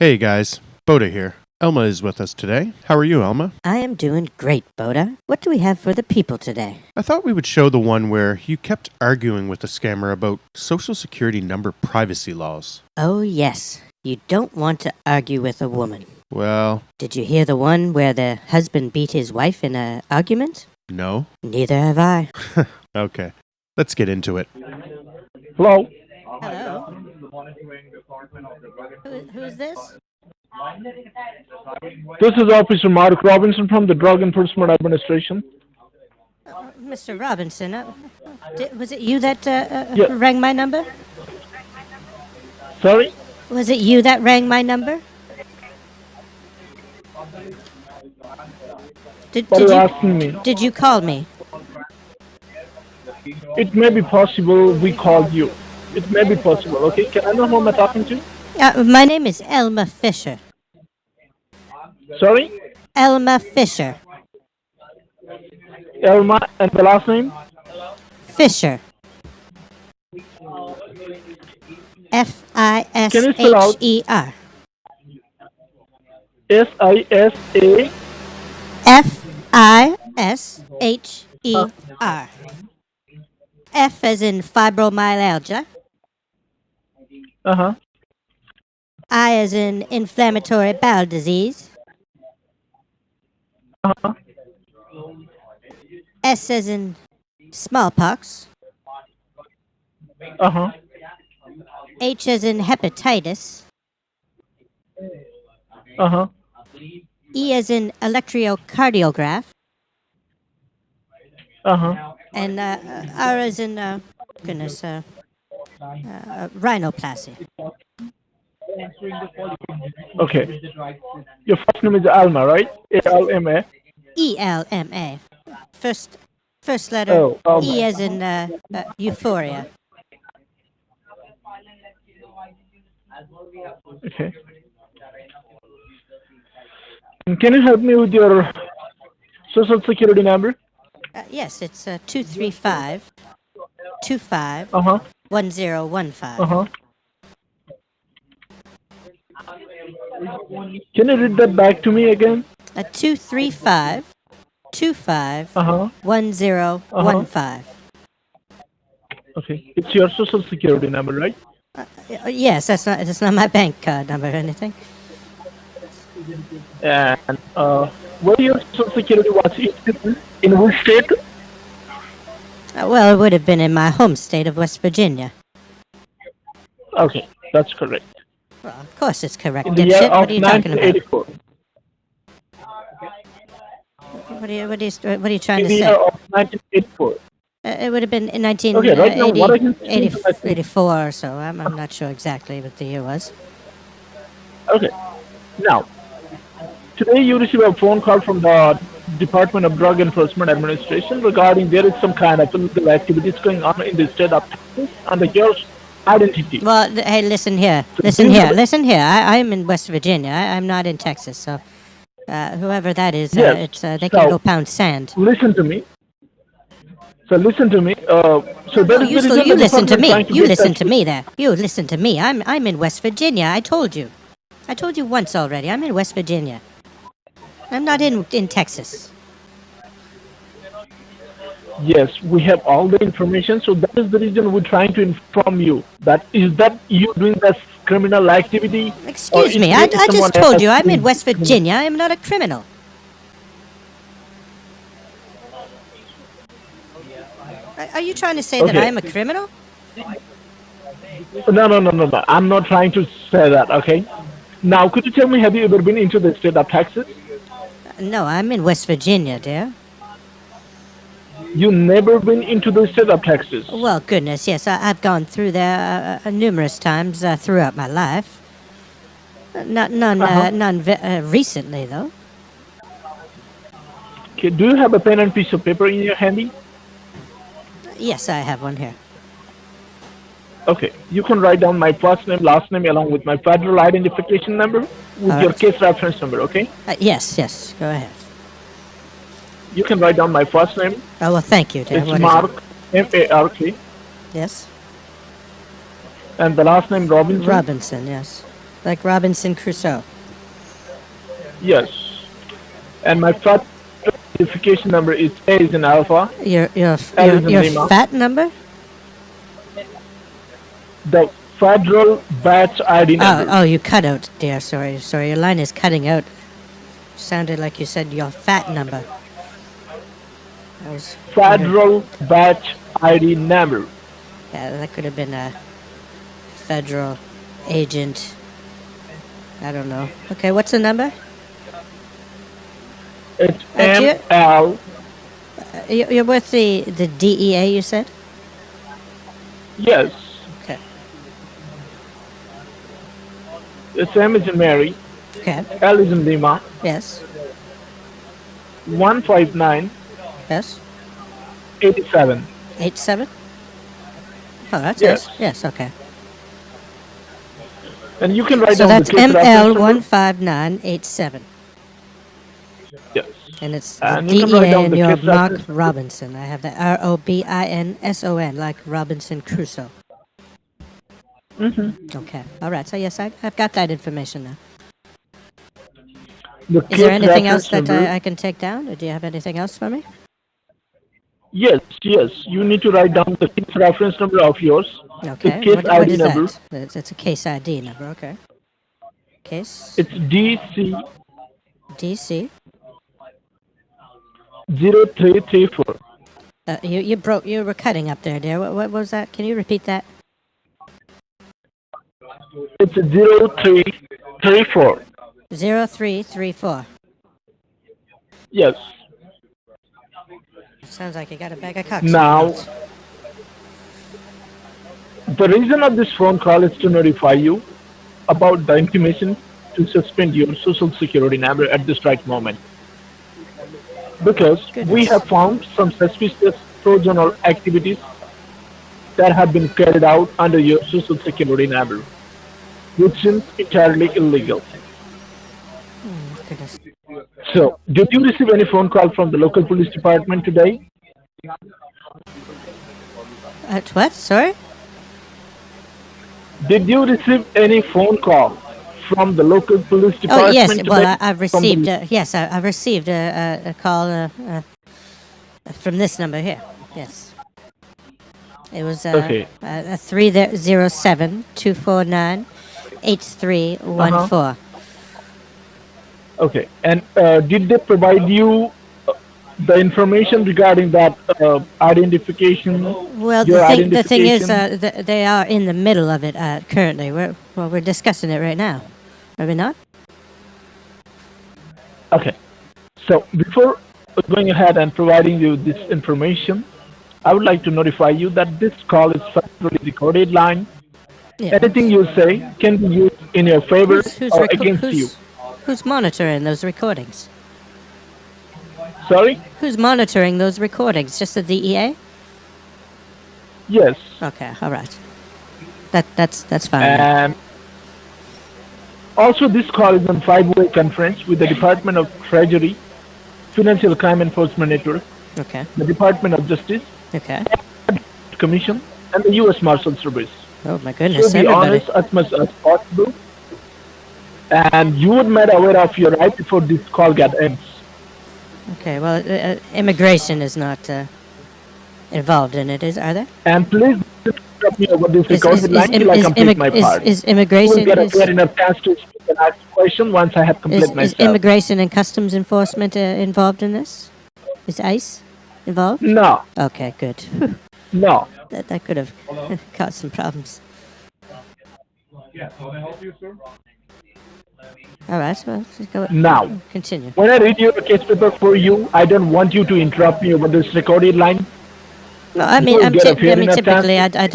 Hey guys, Boda here. Elma is with us today. How are you, Elma? I am doing great, Boda. What do we have for the people today? I thought we would show the one where you kept arguing with the scammer about social security number privacy laws. Oh, yes. You don't want to argue with a woman. Well, Did you hear the one where the husband beat his wife in an argument? no. Neither have I. Okay, let's get into it. Hello. Hello? Who's this? This is Officer Mark Robinson from the Drug Enforcement Administration. Mr. Robinson, was it you that Yeah. rang my number? Sorry? Was it you that rang my number? What are you asking me? Did you call me? It may be possible we called you. It may be possible, okay? Can I know who I'm talking to? My name is Elma Fisher. Sorry? Elma Fisher. Elma and the last name? Fisher. Can you spell out? Fisher. SISA? Fisher. F as in fibromyalgia. Uh-huh. I as in inflammatory bowel disease. Uh-huh. S as in smallpox. Uh-huh. H as in hepatitis. Uh-huh. E as in electrocardiograph. Uh-huh. And R as in, rhinoplasty. Okay. Your first name is Alma, right? A-L-M-A. ELMA. First letter Oh, Alma. E as in euphoria. Okay. And can you help me with your social security number? Yes, it's 235 25 Uh-huh. 1015. Uh-huh. Can you read that back to me again? 235 25 Uh-huh. 1015. Okay. It's your social security number, right? Yes, that's not my bank card number or anything. And where your social security was issued? In which state? Well, it would have been in my home state of West Virginia. Okay, that's correct. Well, of course it's correct, In the year dipshit. of What are you talking about? 1984. What are you trying In to the say? year of 1984. It would have been in Okay, right now what I can see is I think- 84 or so. I'm not sure exactly what the year was. Okay. Now, today you receive a phone call from the Department of Drug Enforcement Administration regarding there is some kind of illegal activities going on in the state of Texas under your identity. Well, hey, listen here. I'm in West Virginia. I'm not in Texas. So, whoever that is, Yes. they can So- go pound sand. Listen to me. So listen to me. So that is the reason You the listen to department me. trying to You get listen touch to with- me there. You listen to me. I'm in West Virginia. I told you. I told you once already. I'm in West Virginia. I'm not in Texas. Yes, we have all the information. So that is the reason we're trying to inform you that is that you doing this criminal activity. or Excuse is me. there I someone just told else you I'm in doing West criminal- Virginia. I'm not a criminal. Are you trying to say that Okay. I'm a criminal? No. I'm not trying to say that. Okay. Now, could you tell me, have you ever been into the state of Texas? No, I'm in West Virginia, dear. You never been into the state of Texas. Well, goodness, yes, I've gone through there numerous times throughout my life. None recently, though. Okay. Do you have a pen and piece of paper in your handy? Yes, I have one here. Okay. You can write down my first name, last name, along with my federal identification number with All your right. case reference number. Okay. Yes, go ahead. You can write down my first name. Oh, well, thank you, dear. It's What is Mark, M-A-R-K, it? Yes. and the last name Robinson. Robinson, yes. Like Robinson Crusoe. Yes. And my fat identification number is A is in Alpha, Your L is in Lima. fat number? The federal batch ID number. Oh, you cut out, dear. Sorry. Your line is cutting out. Sounded like you said your fat number. That was Federal batch ID number. Yeah, that could have been a federal agent. I don't know. Okay, what's the number? It's you- ML. You're with the DEA, you said? Yes. Okay. It's M is in Mary. Okay. L is in Lima. Yes. 159 Yes. 87. 87? Oh, that's Yes. it. Yes, okay. And you can write So down that's the case reference number. ML15987. Yes. And it's And the you can write DEA down and the you're case Mark reference. Robinson. I have that Robinson, like Robinson Crusoe. Mm-hmm. Okay. All right. So, yes, I've got that information now. The Is case there anything else reference that number. I can take down? Or do you have anything else for me? Yes. You need to write down the case reference number of yours. Okay. The case What ID is number. that? It's a case ID number. Okay. Case It's DC DC. 0334. You were cutting up there, dear. What was that? Can you repeat that? It's 0334. 0334. Yes. Sounds like you got a bag of cocks. Now, the reason of this phone call is to notify you about the intimation to suspend your social security number at this right moment. Because we Goodness. have found some suspicious fraudulent activities that have been carried out under your social security number, which is entirely illegal. Goodness. So, did you receive any phone call from the local police department today? What? Sorry? Did you receive any phone call from the local police department Oh, yes. today? Well, I've From the- received. Yes, I've received a call from this number here. Yes. It was Okay. 307-249-8314. Okay. And did they provide you the information regarding that identification? Well, your the thing is, identification? they are in the middle of it currently. We're discussing it right now. Are we not? Okay. So before going ahead and providing you this information, I would like to notify you that this call is federally recorded line. Yeah. Anything you say can be used in your favor or against you. Who's monitoring those recordings? Sorry? Who's monitoring those recordings? Just the DEA? Yes. Okay, all right. That's fine. And also, this call is on five-way conference with the Department of Treasury, Financial Crime Enforcement Network, Okay. the Department of Justice, Okay. Commission, and the U.S. Marshal Service. Oh my So goodness, be everybody. honest as much as possible, and you would made aware of your right before this call got ends. Okay, well, immigration is not involved in it, are they? And please don't interrupt me over this recorded line till I complete my part. Is You will immigration get a fair enough chance to speak and ask a question once I have completed is myself. immigration and customs enforcement involved in this? Is ICE involved? No, Okay, good. Whew, no. that could have caused some problems. All right, well, let's go. Now, Continue. when I read your case paper for you, I don't want you to interrupt me over this recorded line. No, I You mean, will get a fair enough typically, chance. I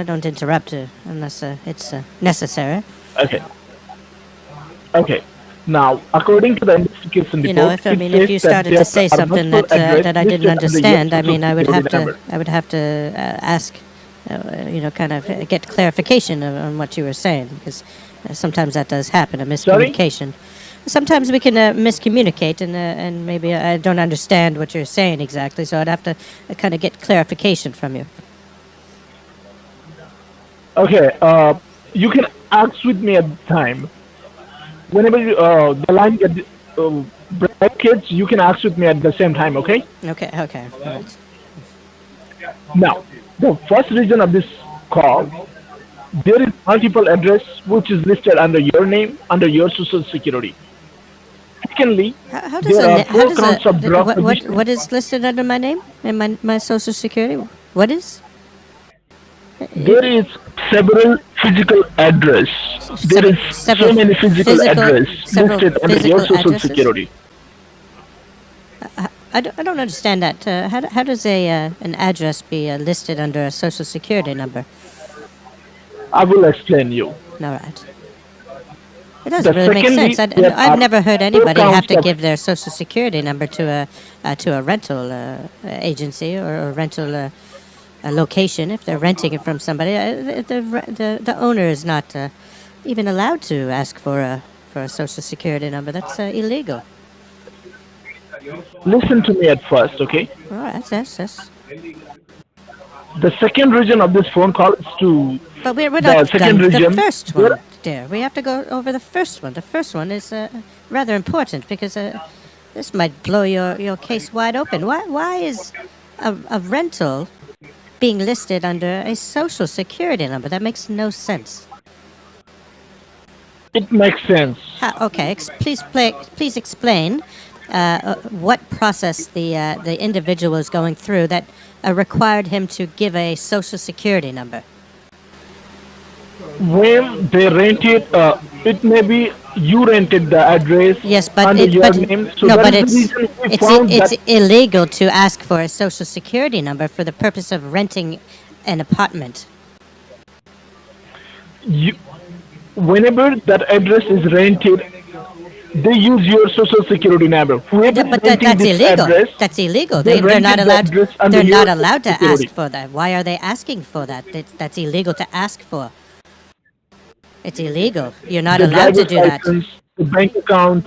don't interrupt unless it's necessary. Okay. Okay. Now, according to the investigation report, You know, if it if you says that started there to say are something multiple that addresses I didn't listed under your understand, I Social mean, I would Security have to ask, kind of get clarification on what you were saying, because sometimes that does happen, a Sorry? miscommunication. Sometimes we can miscommunicate, and maybe I don't understand what you're saying exactly, so I'd have to kind of get clarification from you. Okay. You can ask with me at the time. Whenever the line gets brackets, you can ask with me at the same time, okay? Okay, okay, all right. Now, the first reason of this call, there is multiple address which is listed under your name, under your social security. Secondly, How does there are how four does counts of drug possession. what is listed under my name and my social security? What is? There is several physical address. There is so many physical address several listed under your physical social addresses. security. I don't understand that. How does an address be listed under a social security number? I will explain you. All right. It doesn't The really make sense. secondly, there I've are never heard four anybody have counts to of give their social security number to a rental agency or a rental location if they're renting it from somebody. The owner is not even allowed to ask for a social security number. That's illegal. listen to me at first, okay? All right, that's. The second reason of this phone call is to But we're the not done second with the region. first one, dear. We have to go over the first one. The first one is rather important because this might blow your case wide open. Why is a rental being listed under a social security number? That makes no sense. It makes sense. Okay, please explain what process the individual is going through that required him to give a social security number. When they rent it, it may be you rented the address Yes, but under your name. So no, that but is the reason we found it's that illegal to ask for a social security number for the purpose of renting an apartment. you, whenever that address is rented, they use your social security number. Whoever is But renting that's this illegal. address, That's illegal. they They're not rented the allowed. address under They're your not allowed to social ask security. for that. Why are they asking for that? That's illegal to ask for. It's illegal. You're not The allowed to driver's do that. license, the bank account.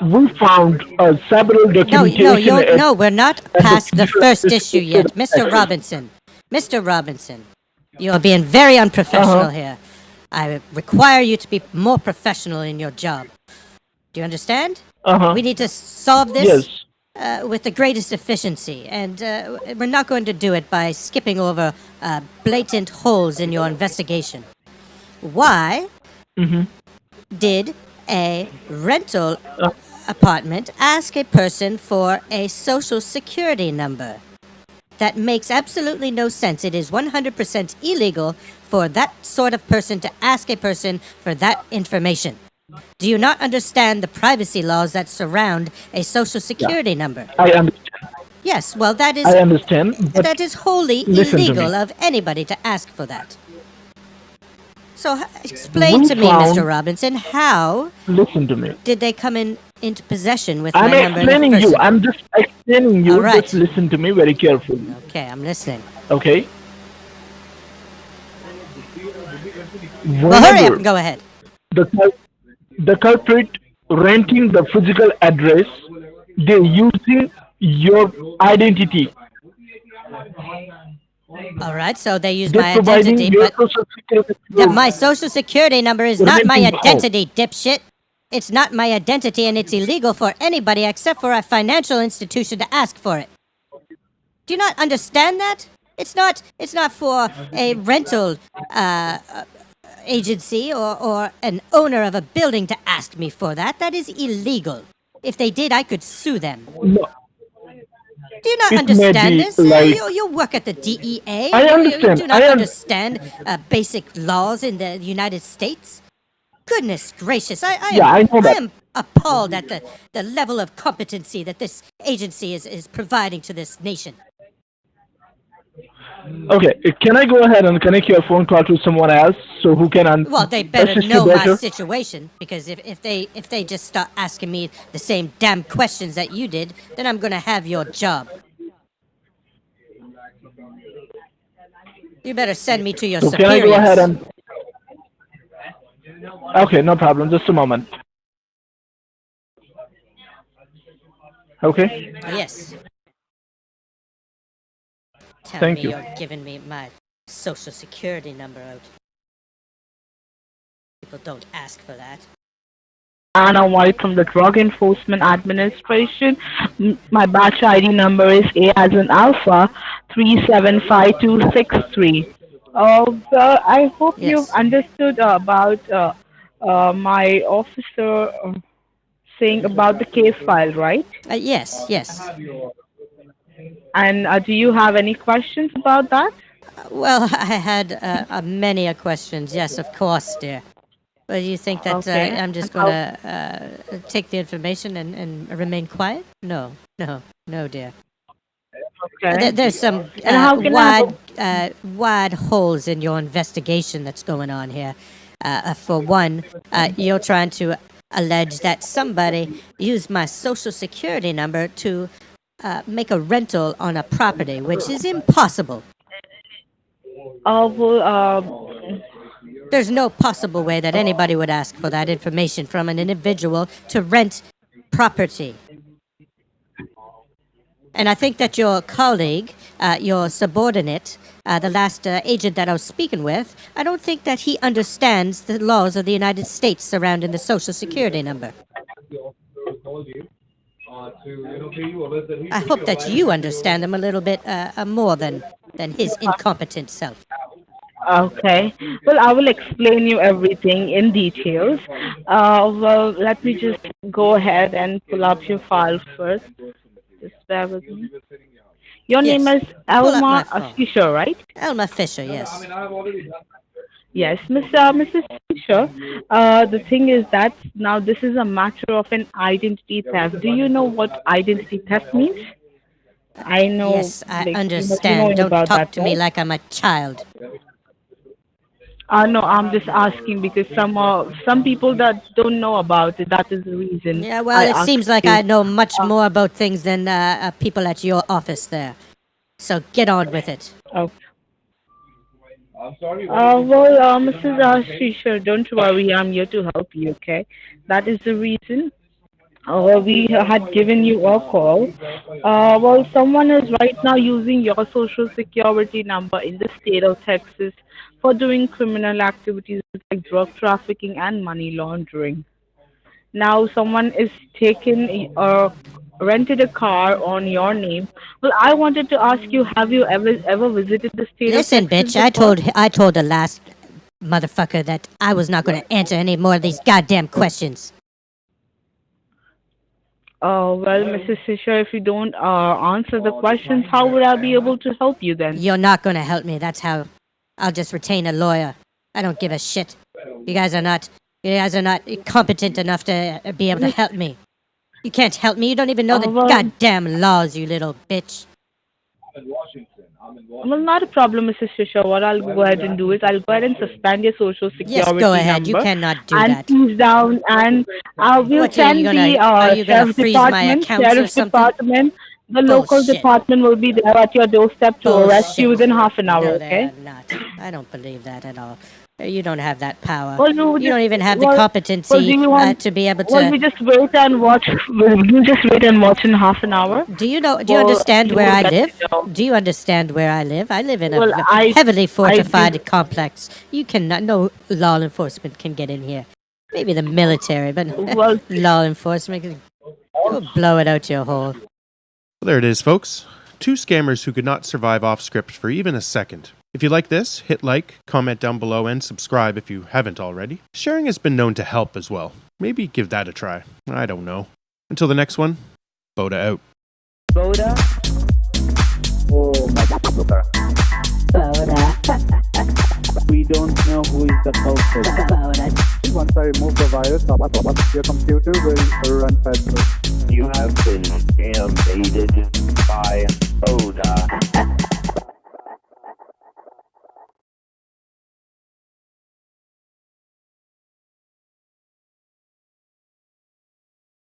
We found several documentation No, we're not at the past the physical first address issue listed yet. Mr. address. Robinson. Mr. Robinson, you are being very unprofessional here. I require you to be more professional in your job. Do you understand? We need to solve this Yes. with the greatest efficiency, and we're not going to do it by skipping over blatant holes in your investigation. Why did a rental apartment ask a person for a social security number? That makes absolutely no sense. It is 100% illegal for that sort of person to ask a person for that information. Do you not understand the privacy laws that surround a social security number? I understand. Yes, well, I understand. But that is wholly listen to illegal me. of anybody to ask for that. So explain We to me, found- Mr. Robinson, how listen to me. did they come into possession with I'm my number in the explaining first you. place? I'm just explaining you. All right. Just listen to me very carefully. Okay, I'm listening. Okay. Well, hurry up Whenever and go ahead. the culprit renting the physical address, they're using your identity. All right, so they use They're my providing identity, your but social security. my social security number is not my renting home. identity, dipshit. It's not my identity, and it's illegal for anybody except for a financial institution to ask for it. Do you not understand that? It's not for a rental agency or an owner of a building to ask me for that. That is illegal. If they did, I could sue them. No, Do you not It may understand be this? like- You work at the DEA. I You understand. do not I un- understand basic laws in the United States. Goodness gracious! I know that. am appalled at the level of competency that this agency is providing to this nation. Okay, can I go ahead and connect your phone call to someone else so who can Well, they better assist know you my better? situation, because if they just start asking me the same damn questions that you did, then I'm gonna have your job. You better send me to your So can I superiors. go ahead and? Okay, no problem. Just a moment. Okay. Yes. Tell Thank me you. you're giving me my social security number out. people don't ask for that. Anna White from the Drug Enforcement Administration. My batch ID number is A as in Alpha 375263. Well, I hope you've Yes. understood about my officer saying about the case file, right? Yes, yes. And do you have any questions about that? Well, I had many questions. Yes, of course, dear. But you think that Okay. I'm just going to take the information and remain quiet? No, no, no, dear. Okay. There's some And how can wide holes in your investigation that's going on here. For one, you're trying to allege that somebody used my social security number to make a rental on a property, which is impossible. well, There's no possible way that anybody would ask for that information from an individual to rent property. And I think that your colleague, your subordinate, the last agent that I was speaking with, I don't think that he understands the laws of the United States surrounding the Social Security number. I hope that you understand them a little bit more than his incompetent self. Okay. Well, I will explain you everything in details. Well, let me just go ahead and pull up your file first. Just bear with me. Your name Yes. is Pull up my Elma phone. Fisher, right? Elma Fisher, yes. Yes, Mrs. Fisher. The thing is that now this is a matter of an identity theft. Do you know what identity theft means? I know, Yes, I like, you must be understand. knowing Don't about talk that, to me right? like I'm a child. No, I'm just asking because some people that don't know about it. That is the reason Yeah, well, I it asked seems like you. I know much more about things than people at your office there. So get on with it. Oh. Well, Mrs. Fisher, don't worry. I'm here to help you. Okay, that is the reason. Well, we had given you a call. Well, someone is right now using your social security number in the state of Texas for doing criminal activities like drug trafficking and money laundering. Now, someone is taken rented a car on your name. Well, I wanted to ask you, have you ever visited the state of Listen, Texas bitch, before? I told the last motherfucker that I was not going to answer any more of these goddamn questions. Well, Mrs. Fisher, if you don't answer the questions, how would I be able to help you then? You're not going to help me. That's how I'll just retain a lawyer. I don't give a shit. You guys are not competent enough to be able to help me. You can't help me. You don't even know the Well, goddamn laws, you little bitch. well, not a problem, Mrs. Fisher. What I'll go ahead and do is I'll go ahead and suspend your social Yes, go security ahead. You number cannot do and that. please down and we'll What are you send the gonna freeze my accounts or sheriff's something? department. The local Bullshit. department will be there at your doorstep to arrest you Bullshit. within half an hour. No, they Okay? are not. I don't believe that at all. You don't have that power. Well, You don't even have the well, competency do you want? to be able Well, we to. just wait and watch. We'll just wait and watch in half an hour. Do you know? Do you Well, understand you where will I get to live? know. Do you understand where I live? I live in a Well, heavily fortified do. complex. You cannot. No law enforcement can get in here. Maybe the military, but Well, law enforcement can go blow it out your hole. Well, there it is, folks. 2 scammers who could not survive off script for even a second. If you like this, hit like, comment down below, and subscribe if you haven't already. Sharing has been known to help as well. Maybe give that a try. I don't know. Until the next one, Boda out. Boda. Oh my God. We don't know who is the culprit. Once I remove the virus, your computer will run faster. You have been scambaited by Boda.